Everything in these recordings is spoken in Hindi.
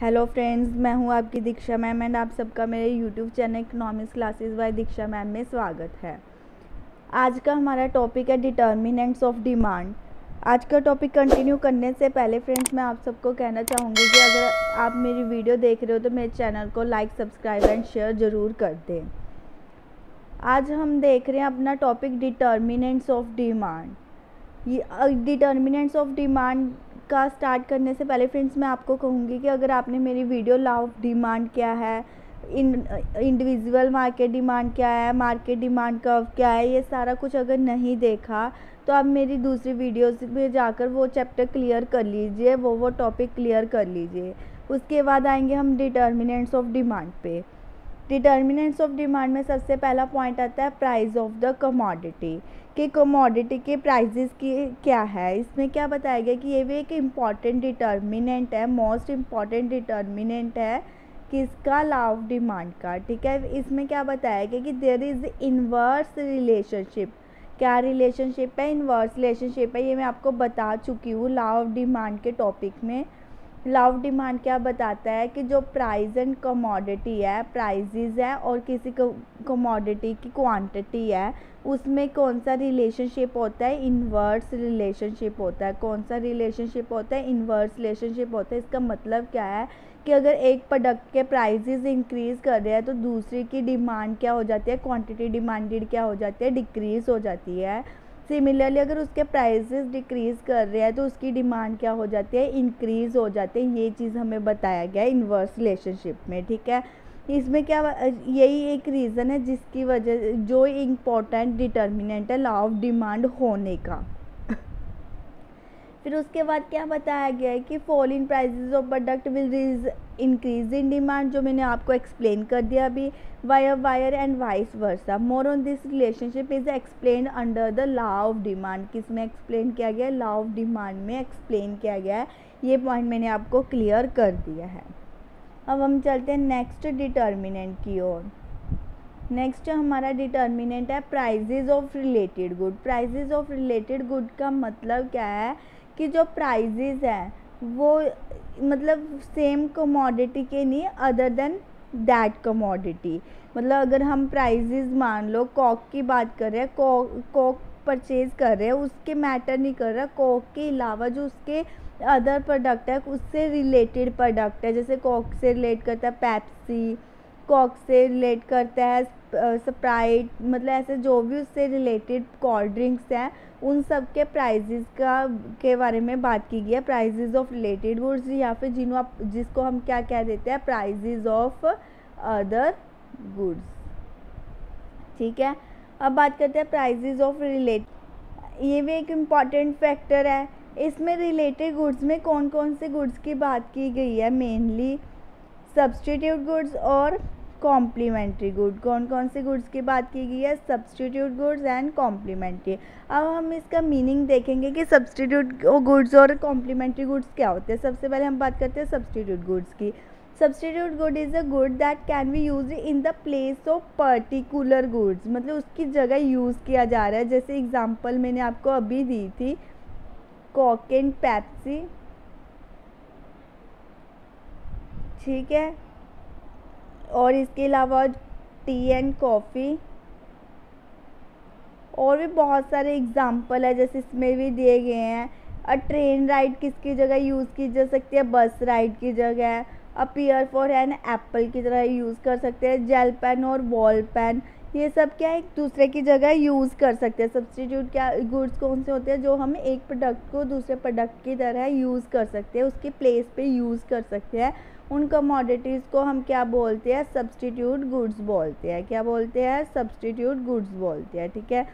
हेलो फ्रेंड्स, मैं हूं आपकी दीक्षा मैम एंड आप सबका मेरे YouTube channel economics classes bye दीक्षा मैम में स्वागत है। आज का हमारा टॉपिक है डिटर्मिनेंट्स ऑफ डिमांड। आज का टॉपिक कंटिन्यू करने से पहले फ्रेंड्स मैं आप सबको कहना चाहूँगी कि अगर आप मेरी वीडियो देख रहे हो तो मेरे चैनल को लाइक, सब्सक्राइब एंड शेयर ज़रूर कर दें। आज हम देख रहे हैं अपना टॉपिक डिटर्मिनेंट्स ऑफ डिमांड। ये डिटर्मिनेंट्स ऑफ डिमांड का स्टार्ट करने से पहले फ्रेंड्स मैं आपको कहूँगी कि अगर आपने मेरी वीडियो लॉ ऑफ डिमांड क्या है, इंडिविजुअल मार्केट डिमांड क्या है, मार्केट डिमांड कर्व क्या है, ये सारा कुछ अगर नहीं देखा तो आप मेरी दूसरी वीडियोस में जाकर वो चैप्टर क्लियर कर लीजिए, वो टॉपिक क्लियर कर लीजिए। उसके बाद आएंगे हम डिटर्मिनेंट्स ऑफ डिमांड पे। डिटर्मिनेंट्स ऑफ डिमांड में सबसे पहला पॉइंट आता है प्राइस ऑफ द कमोडिटी, कि कमोडिटी के प्राइजेस की क्या है। इसमें क्या बताया गया कि ये भी एक इम्पॉर्टेंट डिटर्मिनेंट है, मोस्ट इम्पॉर्टेंट डिटर्मिनेंट है किसका, लॉ ऑफ डिमांड का। ठीक है, इसमें क्या बताया गया कि देयर इज़ इन्वर्स रिलेशनशिप। क्या रिलेशनशिप है? इन्वर्स रिलेशनशिप है। ये मैं आपको बता चुकी हूँ लॉ ऑफ डिमांड के टॉपिक में। लॉ ऑफ डिमांड क्या बताता है कि जो प्राइस एंड कमोडिटी है, प्राइजेज है और किसी कमोडिटी की क्वांटिटी है, उसमें कौन सा रिलेशनशिप होता है? इन्वर्स रिलेशनशिप होता है। कौन सा रिलेशनशिप होता है? इन्वर्स रिलेशनशिप होता है। इसका मतलब क्या है कि अगर एक प्रोडक्ट के प्राइजेज इंक्रीज़ कर रहे हैं तो दूसरी की डिमांड क्या हो जाती है? क्वांटिटी डिमांडेड क्या हो जाती है? डिक्रीज़ हो जाती है। सिमिलरली अगर उसके प्राइसेस डिक्रीज़ कर रहे हैं तो उसकी डिमांड क्या हो जाती है? इंक्रीज़ हो जाती है। ये चीज़ हमें बताया गया है इन्वर्स रिलेशनशिप में। ठीक है, इसमें क्या यही एक रीज़न है जिसकी वजह जो इम्पोर्टेंट डिटर्मिनेंट है लॉ ऑफ डिमांड होने का। फिर उसके बाद क्या बताया गया है कि fall in prices of product will increase in demand, जो मैंने आपको एक्सप्लेन कर दिया अभी, wire and vice versa. More on this relationship is explain under the law of demand. किस में एक्सप्लेन किया गया है? लॉ ऑफ डिमांड में एक्सप्लेन किया गया है। ये पॉइंट मैंने आपको क्लियर कर दिया है। अब हम चलते हैं नेक्स्ट डिटर्मिनेंट की ओर। नेक्स्ट हमारा डिटर्मिनेंट है prizes of related good. Prizes of related good का मतलब क्या है कि जो प्राइजेज हैं वो मतलब सेम कमोडिटी के नहीं, अदर देन दैट कमोडिटी। मतलब अगर हम प्राइजेज मान लो कोक की बात कर रहे हैं, कोक परचेज कर रहे हैं, उसके मैटर नहीं कर रहा, कोक के अलावा जो उसके अदर प्रोडक्ट है उससे रिलेटेड प्रोडक्ट है। जैसे कोक से रिलेट करता है पेप्सी, कोक से रिलेट करता है स्प्राइट, मतलब ऐसे जो भी उससे रिलेटेड कोल्ड ड्रिंक्स हैं उन सब के प्राइजेस के बारे में बात की गई है। प्राइजेस ऑफ रिलेटेड गुड्स, या फिर जिसको हम क्या कह देते हैं, प्राइजेस ऑफ अदर गुड्स। ठीक है, अब बात करते हैं प्राइजेस ऑफ रिलेटेड। ये भी एक इम्पॉर्टेंट फैक्टर है। इसमें रिलेटेड गुड्स में कौन कौन से गुड्स की बात की गई है? मेनली सब्स्टिट्यूट गुड्स और कॉम्प्लीमेंट्री गुड। कौन कौन से गुड्स की बात की गई है? Substitute goods and complementary. अब हम इसका मीनिंग देखेंगे कि सब्स्टिट्यूट गुड्स और कॉम्प्लीमेंट्री गुड्स क्या होते हैं। सबसे पहले हम बात करते हैं सब्स्टिट्यूट गुड्स की। Substitute good is a good that can be use in the place of particular goods, मतलब उसकी जगह यूज़ किया जा रहा है। जैसे एग्जाम्पल मैंने आपको अभी दी थी, कोक एंड पेप्सी। ठीक है, और इसके अलावा टी एंड कॉफ़ी, और भी बहुत सारे एग्जाम्पल है जैसे इसमें भी दिए गए हैं। ट्रेन राइड किसकी जगह यूज़ की जा सकती है? बस राइड की जगह। पेयर फॉर एन एप्पल की तरह यूज़ कर सकते हैं। जेल पेन और बॉल पेन, ये सब क्या एक दूसरे की जगह यूज़ कर सकते हैं। सब्स्टिट्यूट क्या गुड्स कौन से होते हैं? जो हम एक प्रोडक्ट को दूसरे प्रोडक्ट की तरह यूज़ कर सकते हैं, उसकी प्लेस पे यूज़ कर सकते हैं। उन कमोडिटीज़ को हम क्या बोलते हैं? सब्स्टिट्यूट गुड्स बोलते हैं। क्या बोलते हैं? सब्स्टिट्यूट गुड्स बोलते हैं। ठीक है,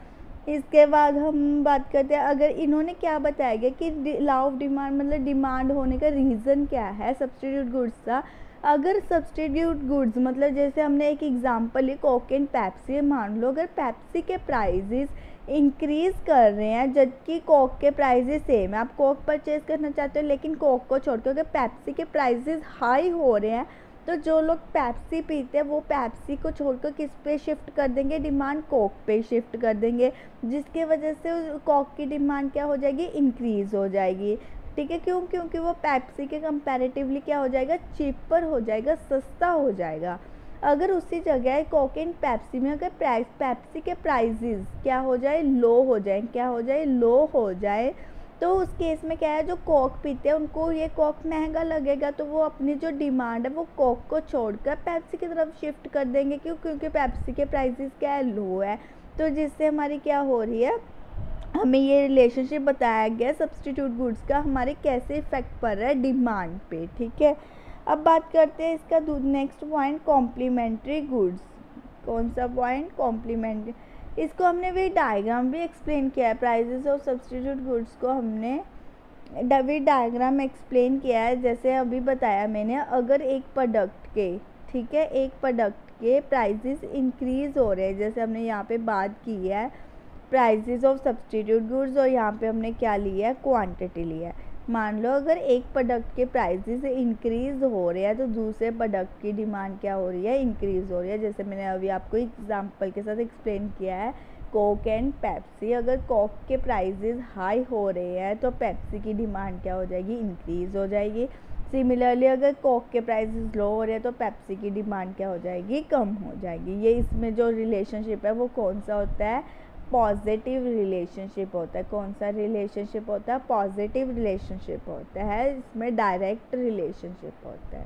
इसके बाद हम बात करते हैं, अगर इन्होंने क्या बताया गया कि लॉ ऑफ डिमांड मतलब डिमांड होने का रीज़न क्या है सब्स्टिट्यूट गुड्स का। अगर सब्स्टिट्यूट गुड्स मतलब जैसे हमने एक एग्जांपल ली कोक एंड पेप्सी, मान लो अगर पेप्सी के प्राइजेस इंक्रीज़ कर रहे हैं जबकि कोक के प्राइजेस सेम है, आप कोक परचेज़ करना चाहते हो लेकिन कोक को छोड़ के अगर पेप्सी के प्राइजेस हाई हो रहे हैं तो जो लोग पेप्सी पीते हैं वो पेप्सी को छोड़कर किस पे शिफ्ट कर देंगे? डिमांड कोक पे शिफ्ट कर देंगे, जिसकी वजह से कोक की डिमांड क्या हो जाएगी? इंक्रीज़ हो जाएगी। ठीक है। क्यों? क्योंकि वो पेप्सी के कंपैरेटिवली क्या हो जाएगा, चीपर हो जाएगा, सस्ता हो जाएगा। अगर उसी जगह कोक एंड पेप्सी में अगर पेप्सी के प्राइजेस क्या हो जाए, लो हो जाए, क्या हो जाए, लो हो जाए, तो उस केस में क्या है, जो कोक पीते हैं उनको ये कोक महंगा लगेगा, तो वो अपनी जो डिमांड है वो कोक को छोड़कर पेप्सी की तरफ शिफ्ट कर देंगे। क्यों? क्योंकि पेप्सी के प्राइसेस क्या है, लो है। तो जिससे हमारी क्या हो रही है, हमें ये रिलेशनशिप बताया गया सब्स्टिट्यूट गुड्स का हमारे कैसे इफेक्ट पड़ रहा है डिमांड पे। ठीक है, अब बात करते हैं इसका नेक्स्ट पॉइंट, कॉम्प्लीमेंट्री गुड्स। कौन सा पॉइंट? कॉम्प्लीमेंट्री। इसको हमने भी डायग्राम भी एक्सप्लेन किया है, प्राइजेस ऑफ सब्स्टिट्यूट गुड्स को हमने विद डायग्राम एक्सप्लेन किया है। जैसे अभी बताया मैंने, अगर एक प्रोडक्ट के, ठीक है, एक प्रोडक्ट के प्राइजेस इंक्रीज हो रहे हैं, जैसे हमने यहाँ पे बात की है प्राइजेस ऑफ सब्स्टिट्यूट गुड्स, और यहाँ पे हमने क्या लिया है, क्वांटिटी लिया है। मान लो अगर एक प्रोडक्ट के प्राइजेस इंक्रीज हो रहे हैं तो दूसरे प्रोडक्ट की डिमांड क्या हो रही है, इंक्रीज हो रही है। जैसे मैंने अभी आपको एग्जांपल के साथ एक्सप्लेन किया है, कोक एंड पेप्सी। अगर कोक के प्राइजेस हाई हो रहे हैं तो पेप्सी की डिमांड क्या हो जाएगी, इंक्रीज हो जाएगी। सिमिलरली अगर कोक के प्राइसेस लो हो रहे हैं तो पेप्सी की डिमांड क्या हो जाएगी, कम हो जाएगी। ये इसमें जो रिलेशनशिप है वो कौन सा होता है, पॉजिटिव रिलेशनशिप होता है। कौन सा रिलेशनशिप होता है, पॉजिटिव रिलेशनशिप होता है। इसमें डायरेक्ट रिलेशनशिप होता है,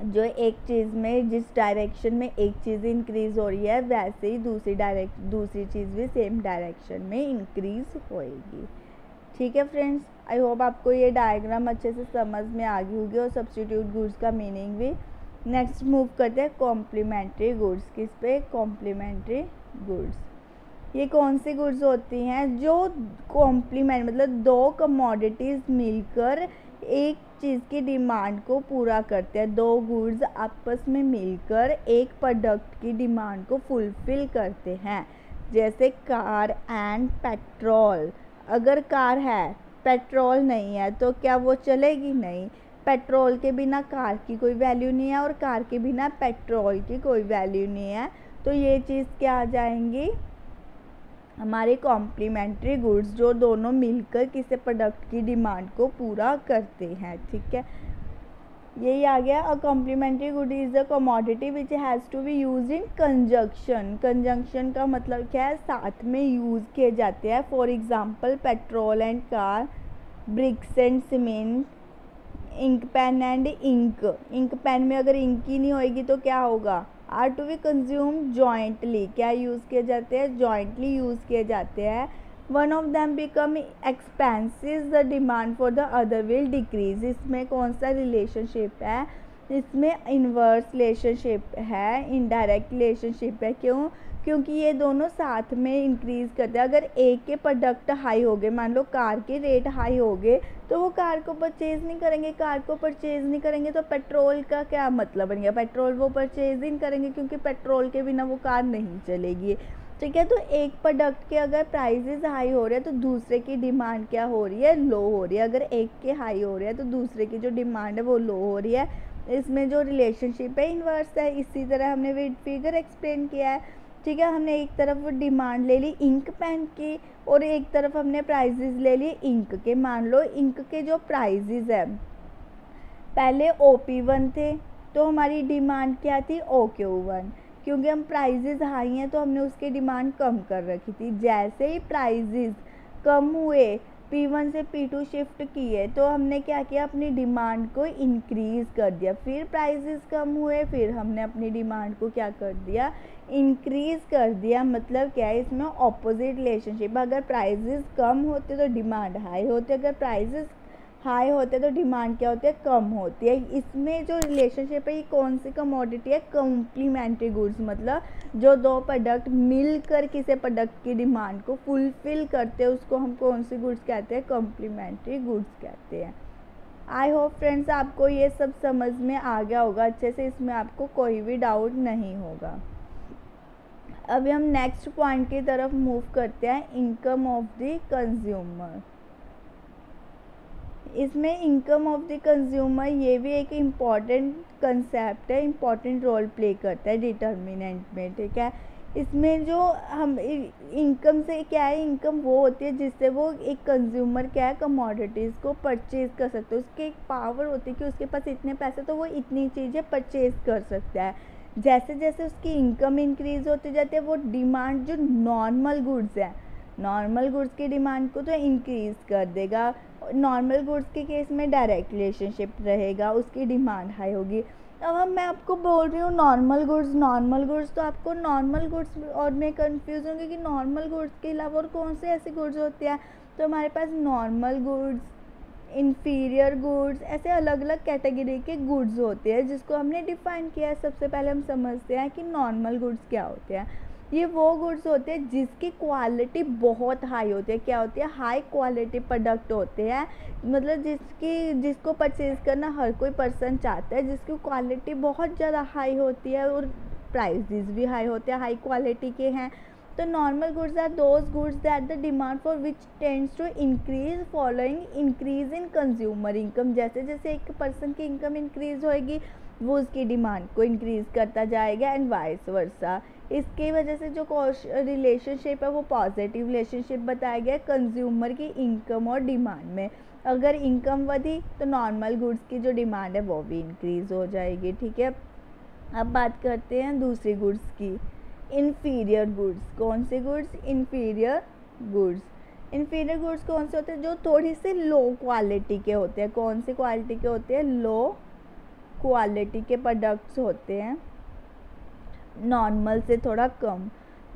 जो एक चीज़ में जिस डायरेक्शन में एक चीज़ इंक्रीज हो रही है वैसे ही दूसरी चीज़ भी सेम डायरेक्शन में इंक्रीज होएगी। ठीक है फ्रेंड्स, आई होप आपको ये डायग्राम अच्छे से समझ में आ गई होगी और सब्स्टिट्यूट गुड्स का मीनिंग भी। नेक्स्ट मूव करते हैं कॉम्प्लीमेंट्री गुड्स। किस पे, कॉम्प्लीमेंट्री गुड्स। ये कौन सी गुड्स होती हैं, जो कॉम्प्लीमेंट मतलब दो कमोडिटीज़ मिलकर एक चीज़ की डिमांड को पूरा करते हैं। दो गुड्स आपस में मिलकर एक प्रोडक्ट की डिमांड को फुलफिल करते हैं। जैसे कार एंड पेट्रोल। अगर कार है, पेट्रोल नहीं है, तो क्या वो चलेगी? नहीं। पेट्रोल के बिना कार की कोई वैल्यू नहीं है और कार के बिना पेट्रोल की कोई वैल्यू नहीं है। तो ये चीज़ क्या आ जाएंगी, हमारे कॉम्प्लीमेंट्री गुड्स, जो दोनों मिलकर किसी प्रोडक्ट की डिमांड को पूरा करते हैं। ठीक है, यही आ गया। A complementary good is a commodity which has to be use in conjunction. Conjunction का मतलब क्या है, साथ में यूज़ किए जाते हैं। For example petrol and car, bricks and cement, ink pen and ink. Ink pen में अगर इंक ही नहीं होएगी तो क्या होगा, are to be consume jointly. क्या यूज़ किए जाते हैं, जॉइंटली यूज़ किए जाते हैं। One of them become expensive, the demand for the other will decrease. इसमें कौन सा रिलेशनशिप है, इसमें इन्वर्स रिलेशनशिप है, इनडायरेक्ट रिलेशनशिप है। क्यों? क्योंकि ये दोनों साथ में इंक्रीज़ करते हैं। अगर एक के प्रोडक्ट हाई हो गए, मान लो कार के रेट हाई हो गए, तो वो कार को परचेज़ नहीं करेंगे। कार को परचेज़ नहीं करेंगे तो पेट्रोल का क्या मतलब बन गया, पेट्रोल वो परचेज़ नहीं करेंगे क्योंकि पेट्रोल के बिना वो कार नहीं चलेगी। ठीक है, तो एक प्रोडक्ट के अगर प्राइसेस हाई हो रहे हैं तो दूसरे की डिमांड क्या हो रही है, लो हो रही है। अगर एक के हाई हो रहे हैं तो दूसरे की जो डिमांड है वो लो हो रही है। इसमें जो रिलेशनशिप है इन्वर्स है। इसी तरह हमने विद फिगर एक्सप्लेन किया है। ठीक है, हमने एक तरफ डिमांड ले ली इंक पेन की और एक तरफ हमने प्राइजेस ले लिए इंक के। मान लो इंक के जो प्राइजेस है, पहले OP1 थे तो हमारी डिमांड क्या थी, OQ1। क्योंकि हम प्राइजेस हाई हैं तो हमने उसकी डिमांड कम कर रखी थी। जैसे ही प्राइजेस कम हुए, P1 से P2 शिफ्ट किए, तो हमने क्या किया, अपनी डिमांड को इंक्रीज़ कर दिया। फिर प्राइजेस कम हुए, फिर हमने अपनी डिमांड को क्या कर दिया, इंक्रीज़ कर दिया। मतलब क्या है, इसमें ऑपोजिट रिलेशनशिप। अगर प्राइजेस कम होते तो डिमांड हाई होती, अगर प्राइजेस हाई होते तो डिमांड क्या होती है, कम होती है। इसमें जो रिलेशनशिप है ये कौन सी कमोडिटी है, कॉम्प्लीमेंट्री गुड्स। मतलब जो दो प्रोडक्ट मिलकर किसी प्रोडक्ट की डिमांड को फुलफिल करते हैं उसको हम कौन सी गुड्स कहते हैं, कॉम्प्लीमेंट्री गुड्स कहते हैं। आई होप फ्रेंड्स आपको ये सब समझ में आ गया होगा अच्छे से, इसमें आपको कोई भी डाउट नहीं होगा। अभी हम नेक्स्ट पॉइंट की तरफ मूव करते हैं, इनकम ऑफ द कंज्यूमर। इसमें इनकम ऑफ द कंज्यूमर ये भी एक इम्पॉर्टेंट कंसेप्ट है, इम्पॉर्टेंट रोल प्ले करता है डिटर्मिनेंट में। ठीक है, इसमें जो हम इनकम से क्या है, इनकम वो होती है जिससे वो एक कंज्यूमर क्या है कमोडिटीज़ को परचेज़ कर सकते हैं। उसकी एक पावर होती है कि उसके पास इतने पैसे तो वो इतनी चीज़ें परचेज़ कर सकता है। जैसे जैसे उसकी इनकम इंक्रीज़ होती जाती है वो डिमांड जो नॉर्मल गुड्स है, नॉर्मल गुड्स की डिमांड को तो इंक्रीज़ कर देगा। नॉर्मल गुड्स के केस में डायरेक्ट रिलेशनशिप रहेगा, उसकी डिमांड हाई होगी। अब मैं आपको बोल रही हूँ नॉर्मल गुड्स तो आपको नॉर्मल गुड्स और मैं कंफ्यूज होंगी कि नॉर्मल गुड्स के अलावा और कौन से ऐसे गुड्स होते हैं। तो हमारे पास नॉर्मल गुड्स, इन्फीरियर गुड्स, ऐसे अलग अलग कैटेगरी के गुड्स होते हैं जिसको हमने डिफाइन किया है। सबसे पहले हम समझते हैं कि नॉर्मल गुड्स क्या होते हैं। ये वो गुड्स होते हैं जिसकी क्वालिटी बहुत हाई होती है। क्या होती है? हाई क्वालिटी प्रोडक्ट होते हैं, मतलब जिसको परचेज़ करना हर कोई पर्सन चाहता है, जिसकी क्वालिटी बहुत ज़्यादा हाई होती है और प्राइसेस भी हाई होते हैं, हाई क्वालिटी के हैं। तो normal goods are those goods that the demand for which tends to increase following increase in consumer income. जैसे जैसे एक पर्सन की इनकम इंक्रीज होएगी वो उसकी डिमांड को इंक्रीज करता जाएगा एंड वाइस वर्सा। इसकी वजह से जो रिलेशनशिप है वो पॉजिटिव रिलेशनशिप बताया गया कंज्यूमर की इनकम और डिमांड में। अगर इनकम बढ़ी तो नॉर्मल गुड्स की जो डिमांड है वो भी इंक्रीज हो जाएगी। ठीक है, अब बात करते हैं दूसरी गुड्स की, इन्फीरियर गुड्स। कौन से goods? Inferior goods. Inferior goods कौन से होते हैं? जो थोड़ी सी लो क्वालिटी के होते हैं। कौन सी क्वालिटी के होते हैं? लो क्वालिटी के प्रोडक्ट्स होते हैं, नॉर्मल से थोड़ा कम,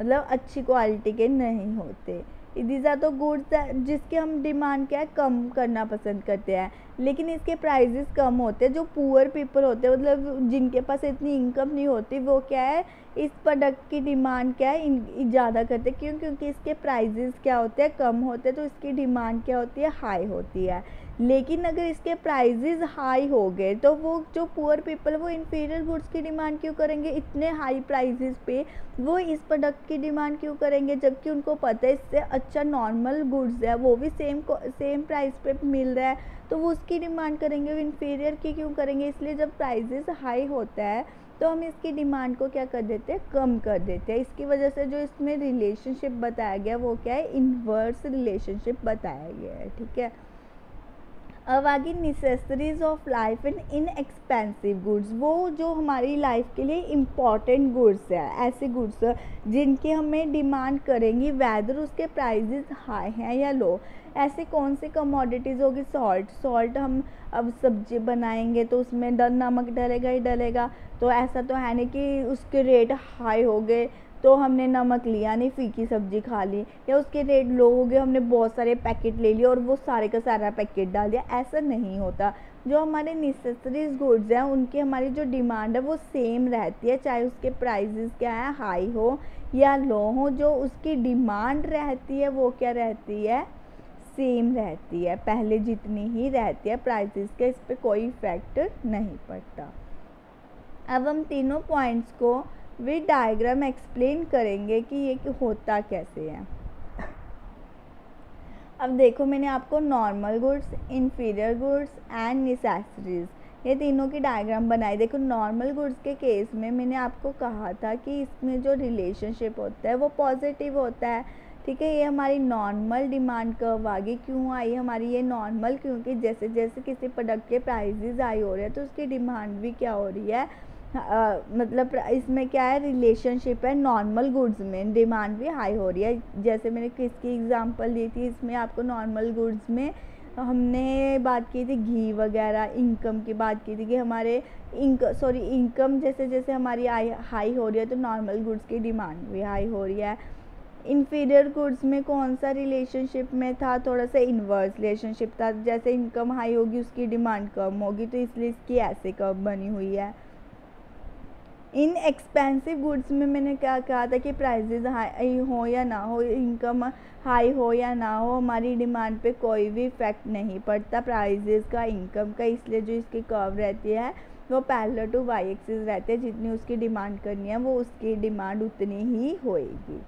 मतलब अच्छी क्वालिटी के नहीं होते। दीज आर तो गुड्स जिसकी हम डिमांड क्या है कम करना पसंद करते हैं, लेकिन इसके प्राइजेस कम होते हैं। जो पुअर पीपल होते हैं, मतलब जिनके पास इतनी इनकम नहीं होती, वो क्या है इस प्रोडक्ट की डिमांड क्या है ज़्यादा करते हैं। क्यों? क्योंकि इसके प्राइजेस क्या होते हैं कम होते हैं, तो इसकी डिमांड क्या होती है हाई होती है। लेकिन अगर इसके प्राइजेस हाई हो गए तो वो जो पुअर पीपल वो इन्फीरियर गुड्स की डिमांड क्यों करेंगे? इतने हाई प्राइजेस पे वो इस प्रोडक्ट की डिमांड क्यों करेंगे, जबकि उनको पता है इससे अच्छा नॉर्मल गुड्स है वो भी सेम प्राइस पे मिल रहा है, तो वो उसकी डिमांड करेंगे। वो इन्फीरियर की क्यों करेंगे? इसलिए जब प्राइजेस हाई होता है तो हम इसकी डिमांड को क्या कर देते हैं? कम कर देते हैं। इसकी वजह से जो इसमें रिलेशनशिप बताया गया वो क्या है? इन्वर्स रिलेशनशिप बताया गया है। ठीक है, अब आगे necessaries of life and inexpensive goods. वो जो हमारी लाइफ के लिए इम्पॉर्टेंट गुड्स है, ऐसे गुड्स जिनकी हमें डिमांड करेंगी वैदर उसके प्राइजेस हाई हैं या लो। ऐसे कौन से कमोडिटीज़ होगी? सॉल्ट हम अब सब्जी बनाएंगे तो उसमें नमक डलेगा ही डलेगा, तो ऐसा तो है नहीं कि उसके रेट हाई हो गए तो हमने नमक लिया नहीं, फीकी सब्जी खा ली, या उसके रेट लो हो गए हमने बहुत सारे पैकेट ले लिए और वो सारे का सारा पैकेट डाल दिया। ऐसा नहीं होता। जो हमारे नेसेसरीज गुड्स हैं उनकी हमारी जो डिमांड है वो सेम रहती है, चाहे उसके प्राइजेस क्या है हाई हो या लो हो। जो उसकी डिमांड रहती है वो क्या रहती है? सेम रहती है, पहले जितनी ही रहती है। प्राइजेस का इस पर कोई इफेक्ट नहीं पड़ता। अब हम तीनों पॉइंट्स को विद डायग्राम एक्सप्लेन करेंगे कि ये होता कैसे है। अब देखो, मैंने आपको normal goods, inferior goods and necessaries ये तीनों की डायग्राम बनाई। देखो, नॉर्मल गुड्स के केस में मैंने आपको कहा था कि इसमें जो रिलेशनशिप होता है वो पॉजिटिव होता है। ठीक है, ये हमारी नॉर्मल डिमांड कब आ गई, क्यों आई हमारी ये नॉर्मल? क्योंकि जैसे जैसे किसी प्रोडक्ट के प्राइजेज हाई हो रहे हैं तो उसकी डिमांड भी क्या हो रही है, मतलब इसमें क्या है रिलेशनशिप है, नॉर्मल गुड्स में डिमांड भी हाई हो रही है। जैसे मैंने किसकी एग्जांपल दी थी, इसमें आपको नॉर्मल गुड्स में हमने बात की थी घी वगैरह, इनकम की बात की थी कि हमारे इनकम जैसे जैसे हमारी हाई हो रही है तो नॉर्मल गुड्स की डिमांड भी हाई हो रही है। इन्फीरियर गुड्स में कौन सा रिलेशनशिप में था? थोड़ा सा इन्वर्स रिलेशनशिप था। जैसे इनकम हाई होगी उसकी डिमांड कम होगी, तो इसलिए इसकी ऐसे कर्व बनी हुई है। इन एक्सपेंसिव गुड्स में मैंने क्या कहा था कि प्राइजेज हाई हो या ना हो, इनकम हाई हो या ना हो, हमारी डिमांड पे कोई भी इफेक्ट नहीं पड़ता प्राइजेज का, इनकम का। इसलिए जो इसकी कर्व रहती है वो पैरेलल टू वाई एक्सिस रहते हैं। जितनी उसकी डिमांड करनी है वो उसकी डिमांड उतनी ही होएगी।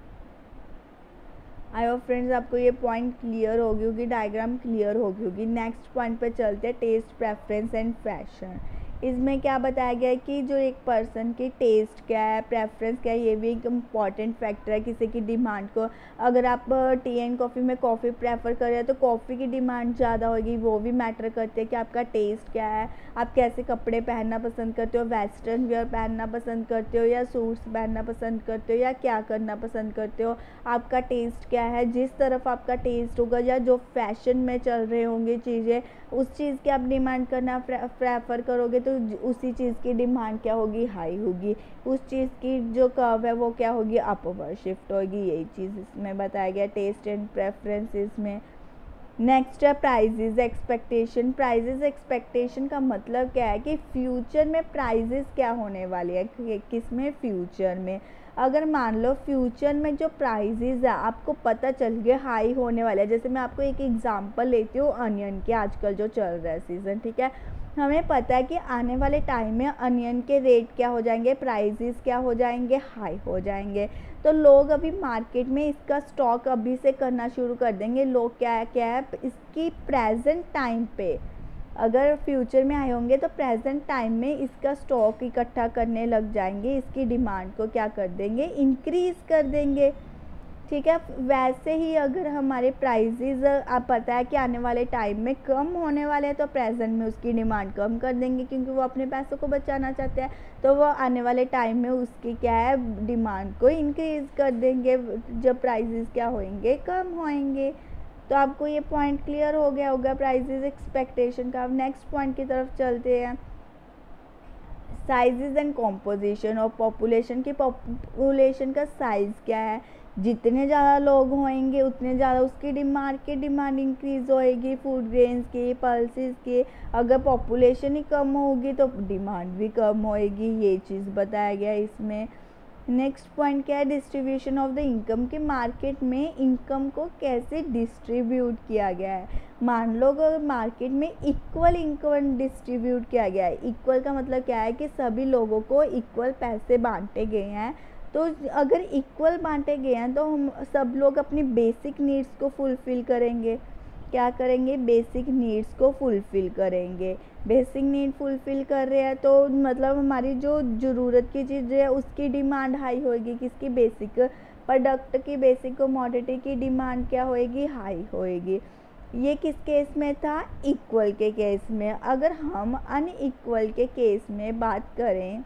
आई होप फ्रेंड्स आपको ये पॉइंट क्लियर हो गई होगी, डायग्राम क्लियर हो गई होगी। नेक्स्ट पॉइंट पे चलते हैं, टेस्ट प्रेफरेंस एंड फैशन। इसमें क्या बताया गया है कि जो एक पर्सन की टेस्ट क्या है, प्रेफरेंस क्या है, ये भी एक इम्पॉर्टेंट फैक्टर है किसी की डिमांड को। अगर आप टी एंड कॉफ़ी में कॉफ़ी प्रेफर कर रहे हैं तो कॉफ़ी की डिमांड ज़्यादा होगी, वो भी मैटर करती है कि आपका टेस्ट क्या है, आप कैसे कपड़े पहनना पसंद करते हो, वेस्टर्न वेयर पहनना पसंद करते हो या सूट्स पहनना पसंद करते हो या क्या करना पसंद करते हो, आपका टेस्ट क्या है। जिस तरफ आपका टेस्ट होगा या जो फैशन में चल रहे होंगे चीज़ें, उस चीज़ की आप डिमांड करना प्रेफर करोगे तो उसी चीज़ की डिमांड क्या होगी, हाई होगी। उस चीज़ की जो कर्व है वो क्या होगी, अपवर्ड शिफ्ट होगी। यही चीज़ इसमें बताया गया, टेस्ट एंड प्रेफरेंसेस में। नेक्स्ट है प्राइजेज एक्सपेक्टेशन। प्राइजेज एक्सपेक्टेशन का मतलब क्या है कि फ्यूचर में प्राइजेज क्या होने वाले हैं, किस में, फ्यूचर में। अगर मान लो फ्यूचर में जो प्राइजेज है आपको पता चल गया हाई होने वाले हैं, जैसे मैं आपको एक एग्जांपल लेती हूँ अनियन के, आजकल जो चल रहा है सीज़न, ठीक है। हमें पता है कि आने वाले टाइम में अनियन के रेट क्या हो जाएंगे, प्राइजेस क्या हो जाएंगे, हाई हो जाएंगे। तो लोग अभी मार्केट में इसका स्टॉक अभी से करना शुरू कर देंगे। लोग क्या है इसकी प्रेजेंट टाइम पे, अगर फ्यूचर में आए होंगे तो प्रेजेंट टाइम में इसका स्टॉक इकट्ठा करने लग जाएंगे, इसकी डिमांड को क्या कर देंगे, इंक्रीज़ कर देंगे, ठीक है। वैसे ही अगर हमारे प्राइजेज आप पता है कि आने वाले टाइम में कम होने वाले हैं तो प्रेजेंट में उसकी डिमांड कम कर देंगे, क्योंकि वो अपने पैसों को बचाना चाहते हैं। तो वो आने वाले टाइम में उसकी क्या है, डिमांड को इंक्रीज़ कर देंगे जब प्राइजेज क्या होंगे, कम होंगे। तो आपको ये पॉइंट क्लियर हो गया होगा प्राइजेज एक्सपेक्टेशन का। अब नेक्स्ट पॉइंट की तरफ चलते हैं, साइजेस एंड कॉम्पोजिशन। और पॉपुलेशन का साइज़ क्या है, जितने ज़्यादा लोग होंगे उतने ज़्यादा उसकी डिमांड इंक्रीज़ होएगी, फूड ग्रेन्स की, पल्सेस की। अगर पॉपुलेशन ही कम होगी तो डिमांड भी कम होएगी, ये चीज़ बताया गया इसमें। नेक्स्ट पॉइंट क्या है, डिस्ट्रीब्यूशन ऑफ द इनकम, के मार्केट में इनकम को कैसे डिस्ट्रीब्यूट किया गया है। मान लो अगर मार्केट में इक्वल इनकम डिस्ट्रीब्यूट किया गया है, इक्वल का मतलब क्या है कि सभी लोगों को इक्वल पैसे बांटे गए हैं। तो अगर इक्वल बांटे गए हैं तो हम सब लोग अपनी बेसिक नीड्स को फुलफ़िल करेंगे। क्या करेंगे, बेसिक नीड्स को फुलफ़िल करेंगे। बेसिक नीड फुलफ़िल कर रहे हैं तो मतलब हमारी जो ज़रूरत की चीज़ है उसकी डिमांड हाई होएगी, किसकी, बेसिक प्रोडक्ट की, बेसिक कमोडिटी की डिमांड क्या होएगी, हाई होएगी। ये किस केस में था, इक्वल के केस में। अगर हम अनइक्वल के केस में बात करें,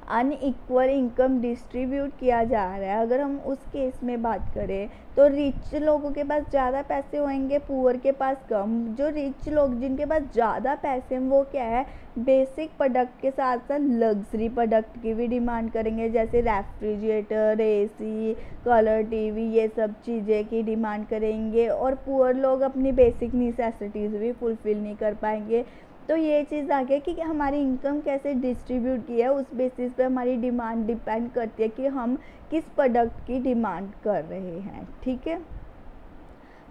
अनइक्वल इनकम डिस्ट्रीब्यूट किया जा रहा है, अगर हम उस केस में बात करें तो रिच लोगों के पास ज़्यादा पैसे होंगे, पुअर के पास कम। जो रिच लोग जिनके पास ज़्यादा पैसे हैं वो क्या है, बेसिक प्रोडक्ट के साथ साथ लग्जरी प्रोडक्ट की भी डिमांड करेंगे, जैसे रेफ्रिजरेटर, एसी, कलर टीवी, ये सब चीज़ें की डिमांड करेंगे। और पुअर लोग अपनी बेसिक नेसेसिटीज़ भी फुलफ़िल नहीं कर पाएंगे। तो ये चीज़ आ गया कि हमारी इनकम कैसे डिस्ट्रीब्यूट की है, उस बेसिस पे हमारी डिमांड डिपेंड करती है कि हम किस प्रोडक्ट की डिमांड कर रहे हैं, ठीक है।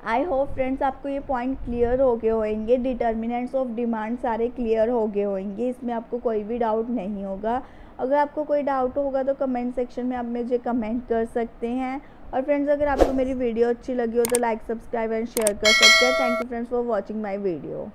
आई होप फ्रेंड्स आपको ये पॉइंट क्लियर हो गए होंगे, डिटर्मिनेंट्स ऑफ डिमांड सारे क्लियर हो गए होंगे, इसमें आपको कोई भी डाउट नहीं होगा। अगर आपको कोई डाउट होगा तो कमेंट सेक्शन में आप मुझे कमेंट कर सकते हैं। और फ्रेंड्स अगर आपको मेरी वीडियो अच्छी लगी हो तो लाइक, सब्सक्राइब एंड शेयर कर सकते हैं। Thank you friends for watching my video.